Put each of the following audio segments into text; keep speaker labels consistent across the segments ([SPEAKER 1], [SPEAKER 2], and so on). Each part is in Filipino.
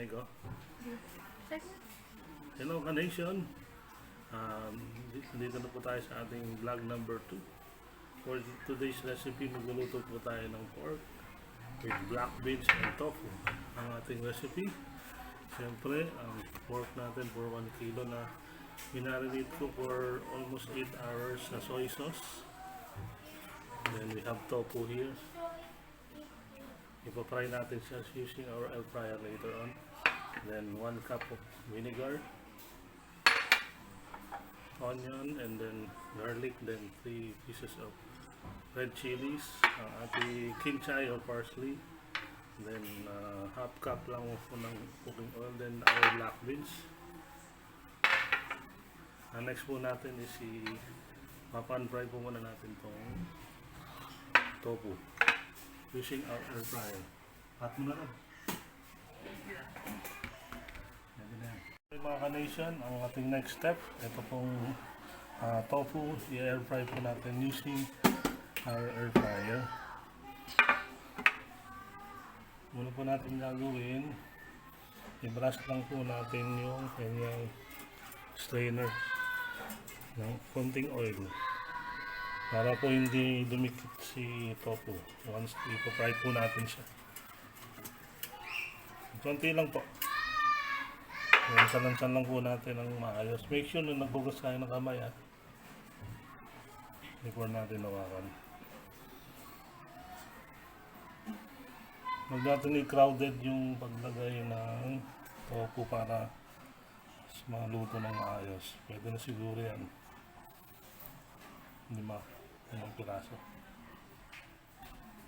[SPEAKER 1] Nego. Hello Cook Nation. Dito na po tayo sa ating vlog number 2. For today's recipe, magluluto po tayo ng pork with black beans and tofu. Ang ating recipe, siyempre, ang pork natin for 1 kilo na minarinate ko for almost 8 hours na soy sauce. Then we have tofu here. Ipa-fry natin siya using our air fryer later on. Then 1 cup of vinegar, onion, and then garlic, then 3 pieces of red chilies, ating kimchi or parsley, then half cup lang po ng cooking oil, then our black beans. Next po natin is pan fry po muna natin tong tofu using our air fryer. Hot muna lang. Mga ka-nation, ang ating next step, ito pong tofu, i-air fry po natin using our air fryer. Muna po natin gagawin, i-brush lang po natin yung kanyang strainer ng konting oil para po hindi dumikit si tofu once i-fry po natin siya. Konti lang po. Salansan lang po natin ang maayos. Make sure na nagbugas tayo ng kamay before natin hawakan. Huwag natin i-crowded yung paglagay ng tofu para maluto ng maayos. Pwede na siguro yan. 5 piraso.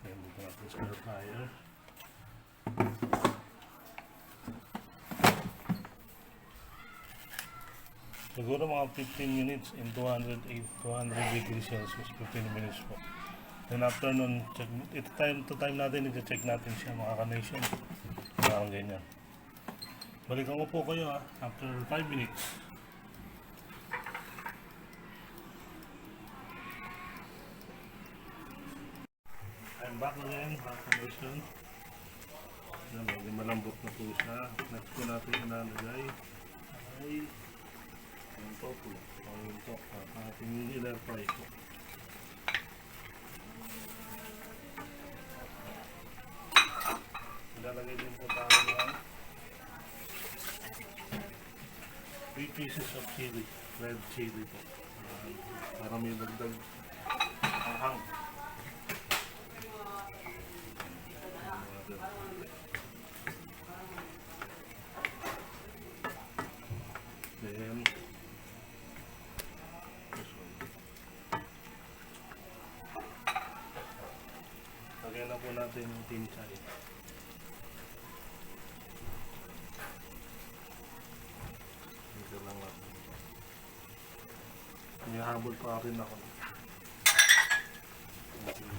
[SPEAKER 1] Then dito natin sa air fryer. Siguro mga 15 minutes in 200 degrees Celsius, 15 minutes po. Then after nun, time to time natin, i-check natin siya mga ka-nation. Parang ganyan. Balikan ko po kayo after 5 minutes. I'm back again, mga ka-nation. Medyo malambot na po siya. Next po natin inalagay ay yung tofu o yung ating air fry ko. Ilalagay din po tayo ng 3 pieces of chili, red chili po, para may dagdag anghang. Then lagyan na po natin yung kimchi. Ito lang lang. Nihabol pa rin ako. Okay.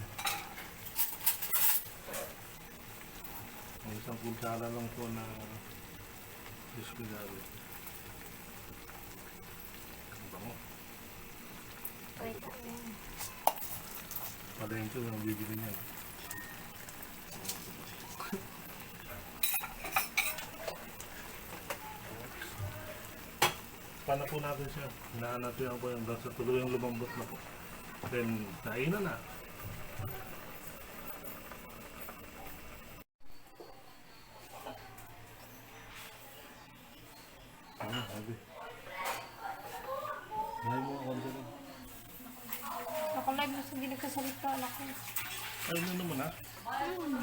[SPEAKER 1] May isang kutsara lang po na discarded. Ang bango. Palengke yung bibili niya. Paano po natin siya? Hinahanapin po yung sa tuluyang lumambot na po. Then, kainan na. Sabi. Ngayon mo ako doon.
[SPEAKER 2] Ako live mo sa hindi nagkasalita ako.
[SPEAKER 1] Ay, ano naman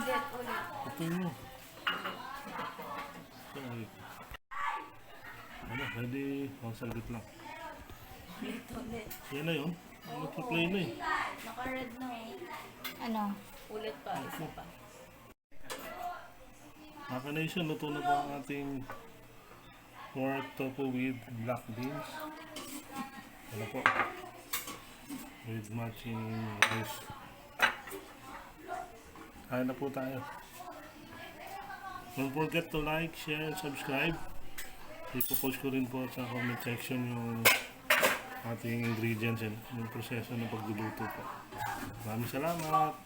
[SPEAKER 2] Dead ulit.
[SPEAKER 1] Ito mo. Sorry. Ano, ready? Saglit lang.
[SPEAKER 2] Dead ulit.
[SPEAKER 1] Yan na yun. Nagpa-play na eh.
[SPEAKER 2] Naka-red na Ano? Ulit pa, isa pa.
[SPEAKER 1] Mga ka-nation, luto na po ang ating pork tofu with black beans. Ano po? With matching rice. Kain na po tayo. Don't forget to like, share, and subscribe. Ipopost ko rin po sa comment section yung ating ingredients and yung proseso ng pagluluto po. Maraming salamat.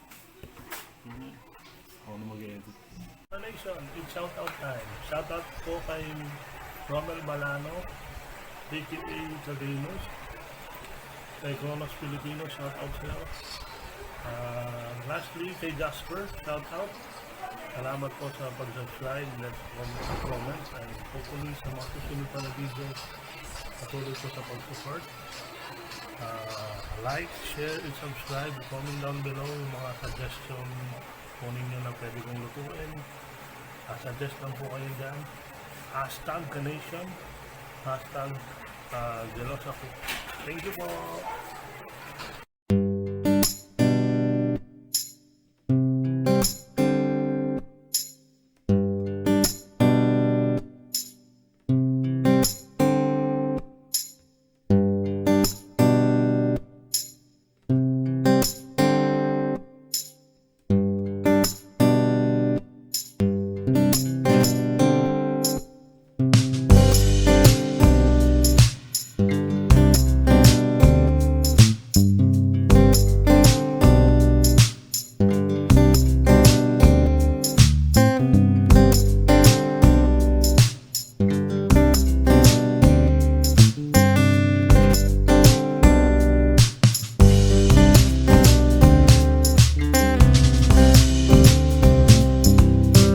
[SPEAKER 1] Ako na mag-edit. Nation, it's shoutout time. Shoutout po kay Romel Balano, DKA Cadinos, kay Kronos Filipino, shoutout sa'yo. Lastly, kay Jasper, shoutout. Salamat po sa pag-subscribe, let's comment, and hopefully sa mga susunod pa na videos, patuloy po sa pag-support. Like, share, and subscribe. Comment down below yung mga suggestion kung ninyo na pwede kong lutuin. Suggest lang po kayo dyan. Hashtag Nation. Hashtag Jeloza Cook. Thank you po.